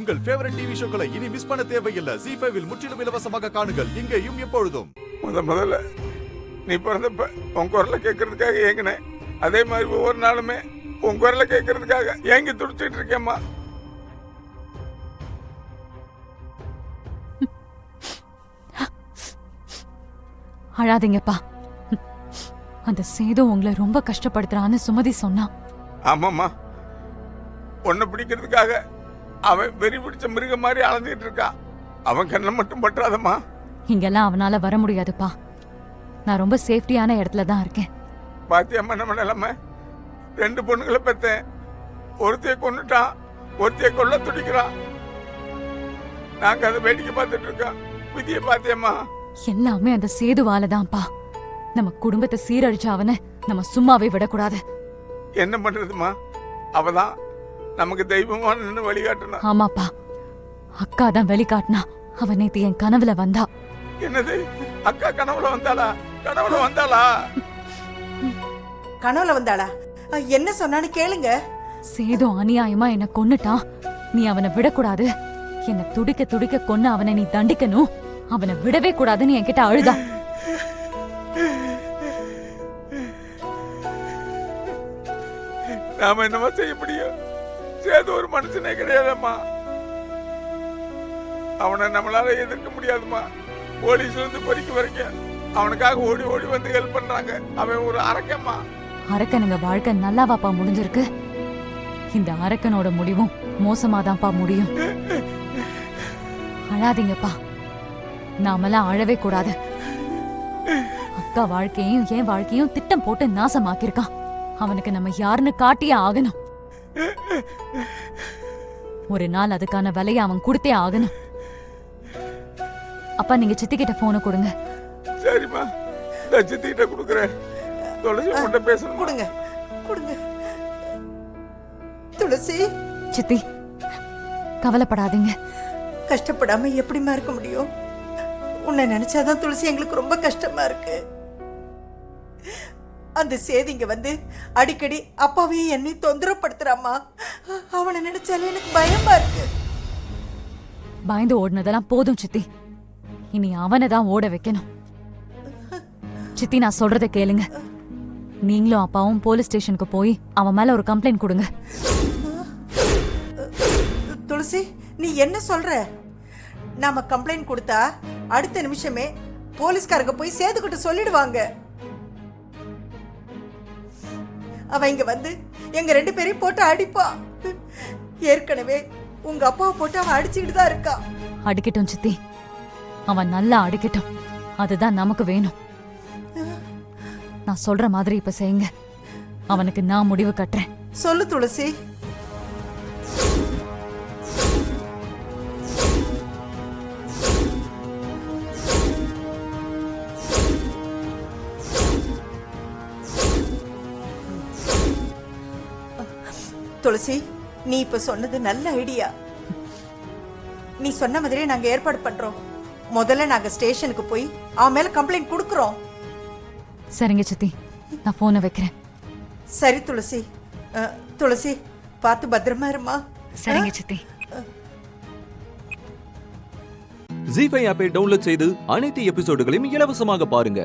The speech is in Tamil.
உங்கள் ஃபேவரட் டிவி ஷோக்களை இனி மிஸ் பண்ண தேவையில்லை. ZEE5 இல் முற்றிலும் இலவசமாக காணுங்கள், இங்கேயும் எப்பொழுதும். முதல்ல நீ பிறந்தப்ப உன் குரலை கேட்கறதுக்காக ஏங்கினேன். அதே மாதிரி ஒவ்வொரு நாளுமே உன் குரலை கேட்கறதுக்காக ஏங்கி துடிச்சிட்டு இருக்கேம்மா. அழாதீங்கப்பா. அந்த சேது உங்களை ரொம்ப கஷ்டப்படுத்துறான்னு சுமதி சொன்னா. ஆமாம்மா, உன்னை பிடிக்கிறதுக்காக அவன் வெறி பிடிச்ச மிருக மாதிரி அலைஞ்சிட்டு இருக்கான். அவன் கண்ணை மட்டும் பற்றாதம்மா. இங்கெல்லாம் அவனால வர முடியாதுப்பா. நான் ரொம்ப சேஃப்டியான இடத்துல தான் இருக்கேன். பாத்தியம்மா நம்ம நிலைமை. 2 பொண்ணுங்களை பெத்தேன். ஒருத்தைய கொன்னுட்டான், ஒருத்தைய கொல்ல துடிக்கிறான். நாங்க அதை வேடிக்கை பார்த்துட்டு இருக்கோம். விதியை பாத்தியம்மா. எல்லாமே அந்த சேதுவால தான்ப்பா. நம்ம குடும்பத்தை சீரழிச்ச அவனை நம்ம சும்மாவே விடக்கூடாது. என்ன பண்றதுமா? அவதான் நமக்கு தெய்வமா நின்று வழிகாட்டணும். ஆமாப்பா, அக்கா தான் வழிகாட்டினா. அவ நேத்து என் கனவுல வந்தா. என்னது? அக்கா கனவுல வந்தாளா? கனவுல வந்தாளா? கனவுல வந்தாளா? என்ன சொன்னான்னு கேளுங்க. சேது அநியாயமா என்ன கொன்னுட்டான். நீ அவனை விடக்கூடாது. என்ன துடிக்க துடிக்க கொன்னு அவனை நீ தண்டிக்கணும். அவனை விடவே கூடாதுன்னு என்கிட்ட அழுதா. நாம என்னமா செய்ய முடியும்? சேது ஒரு மனுஷனே கிடையாதம்மா. அவனை நம்மளால எதிர்க்க முடியாதுமா. போலீஸ்ல இருந்து பொறிக்க வரைக்கும் அவனுக்காக ஓடி ஓடி வந்து ஹெல்ப் பண்றாங்க. அவன் ஒரு அரக்கம்மா. அரக்கனுங்க வாழ்க்கை நல்லாவாப்பா முடிஞ்சிருக்கு. இந்த அரக்கனோட முடிவும் மோசமாதான்ப்பா முடியும். அழாதீங்கப்பா. நாமெல்லாம் அழவே கூடாது. அக்கா வாழ்க்கையும் என் வாழ்க்கையும் திட்டம் போட்டு நாசமாக்கிருக்கான். அவனுக்கு நம்ம யாருன்னு காட்டியே ஆகணும். ஒரு நாள் அதுக்கான விலையை அவன் கொடுத்தே ஆகணும். அப்பா, நீங்க சித்திக்கிட்ட போனை கொடுங்க. சரிம்மா, நான் சித்திக்கிட்ட கொடுக்குறேன். துளசி கிட்ட பேசணும். கொடுங்க கொடுங்க. துளசி, சித்தி, கவலைப்படாதீங்க. கஷ்டப்படாம எப்படிமா இருக்க முடியும்? உன்னை நினைச்சாதான் துளசி எங்களுக்கு ரொம்ப கஷ்டமா இருக்கு. அந்த சேதிங்க வந்து அடிக்கடி அப்பாவையும் என்னையும் தொந்தரவுப்படுத்துறாமா. அவனை நினைச்சாலே எனக்கு பயமா இருக்கு. பயந்து ஓடுனதெல்லாம் போதும் சித்தி. இனி அவனை தான் ஓட வைக்கணும். சித்தி, நான் சொல்றதை கேளுங்க. நீங்களும் அப்பாவும் போலீஸ் ஸ்டேஷனுக்கு போய் அவன் மேல ஒரு கம்ப்ளைண்ட் கொடுங்க. துளசி, நீ என்ன சொல்ற? நாம கம்ப்ளைண்ட் கொடுத்தா அடுத்த நிமிஷமே போலீஸ்காரங்க போய் சேதுக்கிட்ட சொல்லிடுவாங்க. அவன் இங்க வந்து எங்க 2 பேரையும் போட்டு அடிப்பா. ஏற்கனவே உங்க அப்பாவை போட்டு அவன் அடிச்சுக்கிட்டு தான் இருக்கா. அடிக்கட்டும் சித்தி, அவன் நல்லா அடிக்கட்டும். அதுதான் நமக்கு வேணும். நான் சொல்ற மாதிரி இப்ப செய்யுங்க. அவனுக்கு நான் முடிவு கட்டுறேன். சொல்லு துளசி. துளசி, நீ இப்ப சொன்னது நல்ல ஐடியா. நீ சொன்ன மாதிரியே நாங்க ஏற்பாடு பண்றோம். முதல்ல நாங்க ஸ்டேஷனுக்கு போய் அவன் மேல கம்ப்ளைண்ட் கொடுக்கறோம். சரிங்க சித்தி, நான் போனை வைக்கிறேன். சரி துளசி. துளசி, பார்த்து பத்திரமா இருமா. சரிங்க சித்தி. ZEE5 ஆப்பை டவுன்லோட் செய்து அனைத்து எபிசோடுகளையும் இலவசமாக பாருங்க.